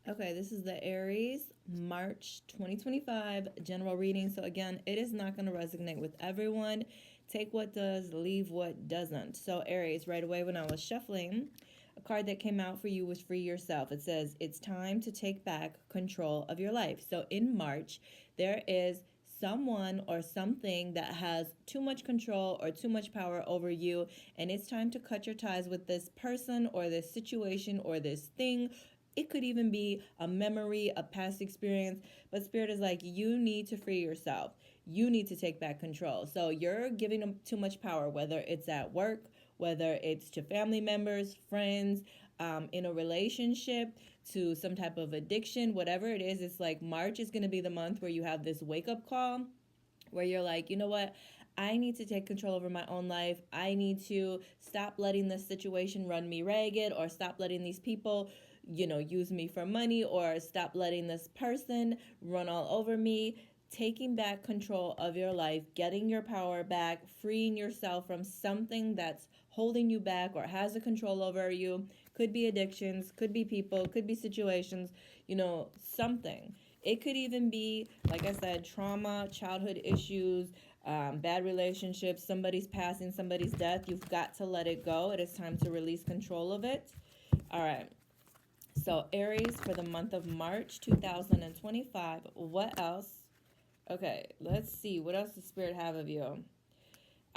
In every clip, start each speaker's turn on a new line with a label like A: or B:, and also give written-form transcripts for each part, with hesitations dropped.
A: Okay, this is the Aries March 2025 general reading. So, again, it is not going to resonate with everyone. Take what does, leave what doesn't. So, Aries, right away when I was shuffling, a card that came out for you was Free Yourself. It says it's time to take back control of your life. So, in March, there is someone or something that has too much control or too much power over you, and it's time to cut your ties with this person or this situation or this thing. It could even be a memory, a past experience, but Spirit is like, you need to free yourself. You need to take back control. So you're giving them too much power, whether it's at work, whether it's to family members, friends, in a relationship, to some type of addiction, whatever it is. It's like March is going to be the month where you have this wake up call where you're like, you know what? I need to take control over my own life. I need to stop letting this situation run me ragged, or stop letting these people, use me for money, or stop letting this person run all over me. Taking back control of your life, getting your power back, freeing yourself from something that's holding you back or has a control over you. Could be addictions, could be people, could be situations, something. It could even be, like I said, trauma, childhood issues, bad relationships, somebody's passing, somebody's death. You've got to let it go. It is time to release control of it. All right. So, Aries, for the month of March 2025. What else? Okay, let's see. What else does Spirit have of you? All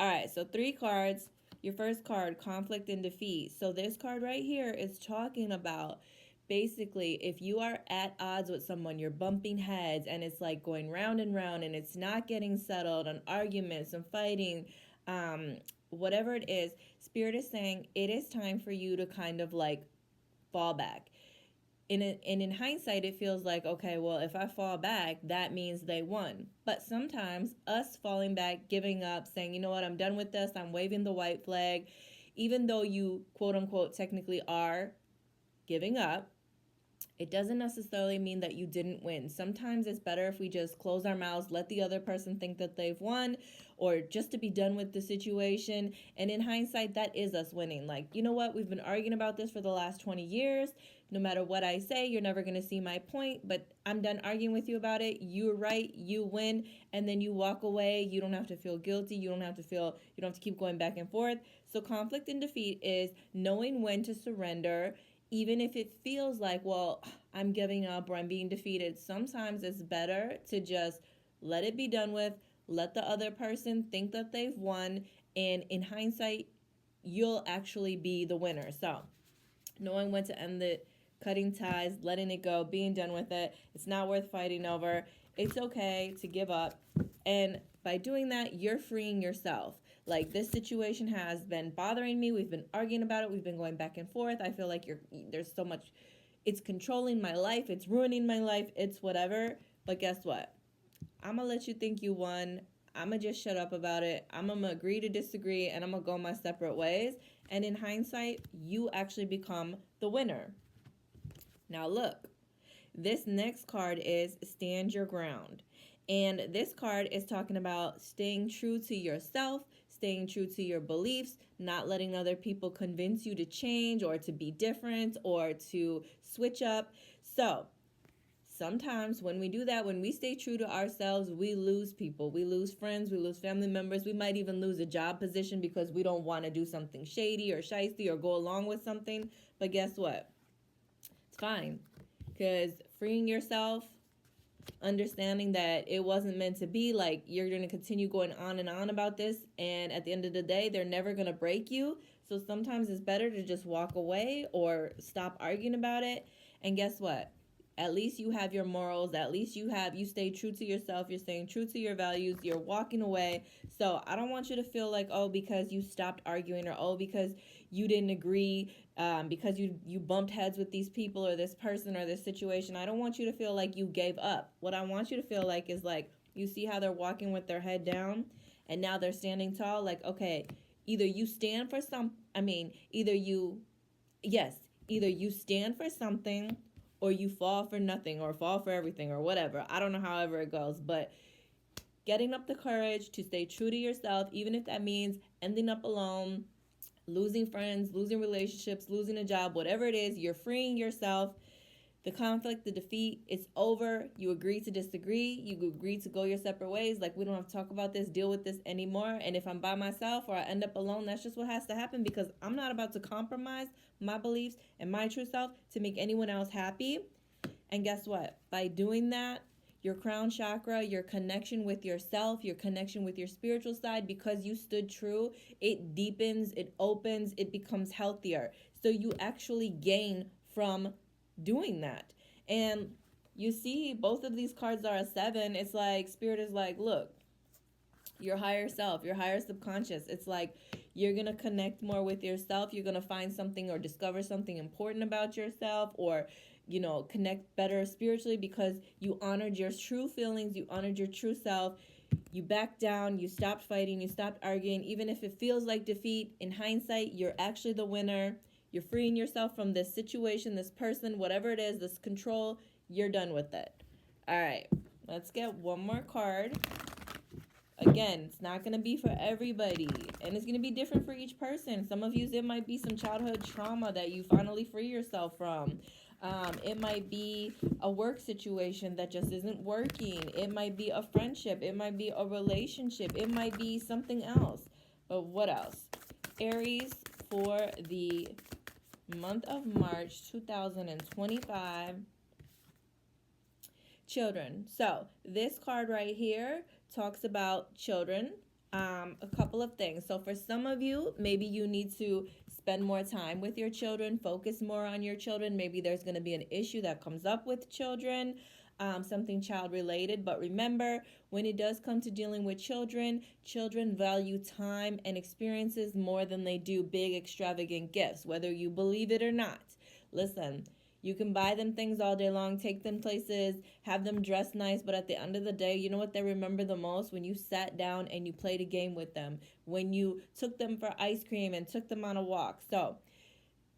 A: right, so 3 cards. Your first card, conflict and defeat. So this card right here is talking about basically if you are at odds with someone, you're bumping heads and it's like going round and round and it's not getting settled, on arguments and fighting, whatever it is, Spirit is saying it is time for you to kind of like fall back. And in hindsight, it feels like, okay, well, if I fall back, that means they won. But sometimes us falling back, giving up, saying, you know what, I'm done with this, I'm waving the white flag, even though you, quote unquote, technically are giving up, it doesn't necessarily mean that you didn't win. Sometimes it's better if we just close our mouths, let the other person think that they've won, or just to be done with the situation. And in hindsight, that is us winning. Like, you know what? We've been arguing about this for the last 20 years. No matter what I say, you're never going to see my point, but I'm done arguing with you about it. You're right. You win. And then you walk away. You don't have to feel guilty. You don't have to keep going back and forth. So conflict and defeat is knowing when to surrender, even if it feels like, well, I'm giving up or I'm being defeated. Sometimes it's better to just let it be done with, let the other person think that they've won, and in hindsight, you'll actually be the winner. So, knowing when to end it, cutting ties, letting it go, being done with it. It's not worth fighting over. It's okay to give up. And by doing that, you're freeing yourself. Like, this situation has been bothering me. We've been arguing about it. We've been going back and forth. I feel like there's so much, it's controlling my life. It's ruining my life. It's whatever. But guess what? I'm going to let you think you won. I'm going to just shut up about it. I'm going to agree to disagree, and I'm going to go my separate ways. And in hindsight, you actually become the winner. Now look, this next card is Stand Your Ground. And this card is talking about staying true to yourself, staying true to your beliefs, not letting other people convince you to change or to be different or to switch up. So, sometimes when we do that, when we stay true to ourselves, we lose people. We lose friends, we lose family members. We might even lose a job position because we don't want to do something shady or shisty or go along with something. But guess what? It's fine, because freeing yourself, understanding that it wasn't meant to be, like, you're going to continue going on and on about this, and at the end of the day, they're never going to break you. So sometimes it's better to just walk away or stop arguing about it. And guess what? At least you have your morals. At least you stay true to yourself. You're staying true to your values. You're walking away. So I don't want you to feel like, oh, because you stopped arguing, or oh, because you didn't agree, because you bumped heads with these people or this person or this situation. I don't want you to feel like you gave up. What I want you to feel like is like, you see how they're walking with their head down and now they're standing tall. Like, okay, either you stand for either you stand for something, or you fall for nothing, or fall for everything, or whatever. I don't know, however it goes, but getting up the courage to stay true to yourself, even if that means ending up alone, losing friends, losing relationships, losing a job, whatever it is, you're freeing yourself. The conflict, the defeat, it's over. You agree to disagree. You agree to go your separate ways. Like, we don't have to talk about this, deal with this anymore. And if I'm by myself or I end up alone, that's just what has to happen, because I'm not about to compromise my beliefs and my true self to make anyone else happy. And guess what? By doing that, your crown chakra, your connection with yourself, your connection with your spiritual side, because you stood true, it deepens, it opens, it becomes healthier. So you actually gain from doing that. And you see, both of these cards are a 7. It's like Spirit is like, look, your higher self, your higher subconscious, it's like you're going to connect more with yourself. You're going to find something or discover something important about yourself, or connect better spiritually, because you honored your true feelings, you honored your true self, you backed down, you stopped fighting, you stopped arguing. Even if it feels like defeat, in hindsight, you're actually the winner. You're freeing yourself from this situation, this person, whatever it is, this control. You're done with it. All right, let's get one more card. Again, it's not going to be for everybody, and it's going to be different for each person. Some of you, it might be some childhood trauma that you finally free yourself from. It might be a work situation that just isn't working. It might be a friendship. It might be a relationship. It might be something else. But what else? Aries, for the month of March 2025. Children. So this card right here talks about children. A couple of things. So for some of you, maybe you need to spend more time with your children, focus more on your children. Maybe there's going to be an issue that comes up with children, something child related. But remember, when it does come to dealing with children, children value time and experiences more than they do big extravagant gifts, whether you believe it or not. Listen, you can buy them things all day long, take them places, have them dress nice, but at the end of the day, you know what they remember the most? When you sat down and you played a game with them, when you took them for ice cream and took them on a walk. So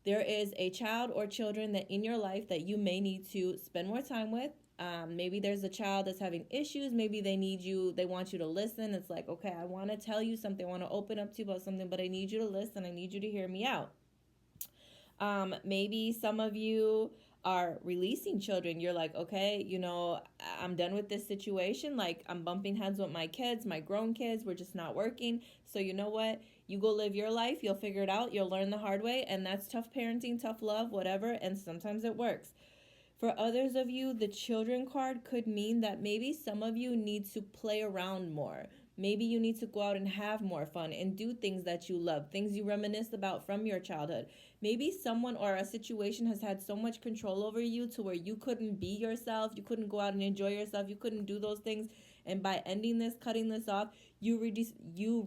A: there is a child or children that in your life that you may need to spend more time with. Maybe there's a child that's having issues. Maybe they want you to listen. It's like, okay, I want to tell you something. I want to open up to you about something, but I need you to listen. I need you to hear me out. Maybe some of you are releasing children. You're like, okay, I'm done with this situation. Like, I'm bumping heads with my kids, my grown kids. We're just not working. So you know what? You go live your life. You'll figure it out. You'll learn the hard way. And that's tough parenting, tough love, whatever. And sometimes it works. For others of you, the children card could mean that maybe some of you need to play around more. Maybe you need to go out and have more fun and do things that you love, things you reminisce about from your childhood. Maybe someone or a situation has had so much control over you to where you couldn't be yourself, you couldn't go out and enjoy yourself, you couldn't do those things. And by ending this, cutting this off, you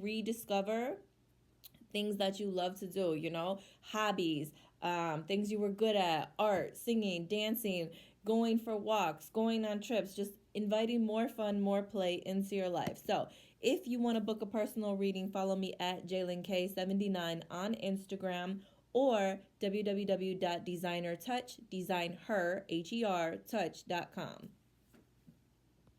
A: rediscover things that you love to do, hobbies, things you were good at, art, singing, dancing, going for walks, going on trips, just inviting more fun, more play into your life. So if you want to book a personal reading, follow me at JaylinK79 on Instagram, or www.designhertouch.com.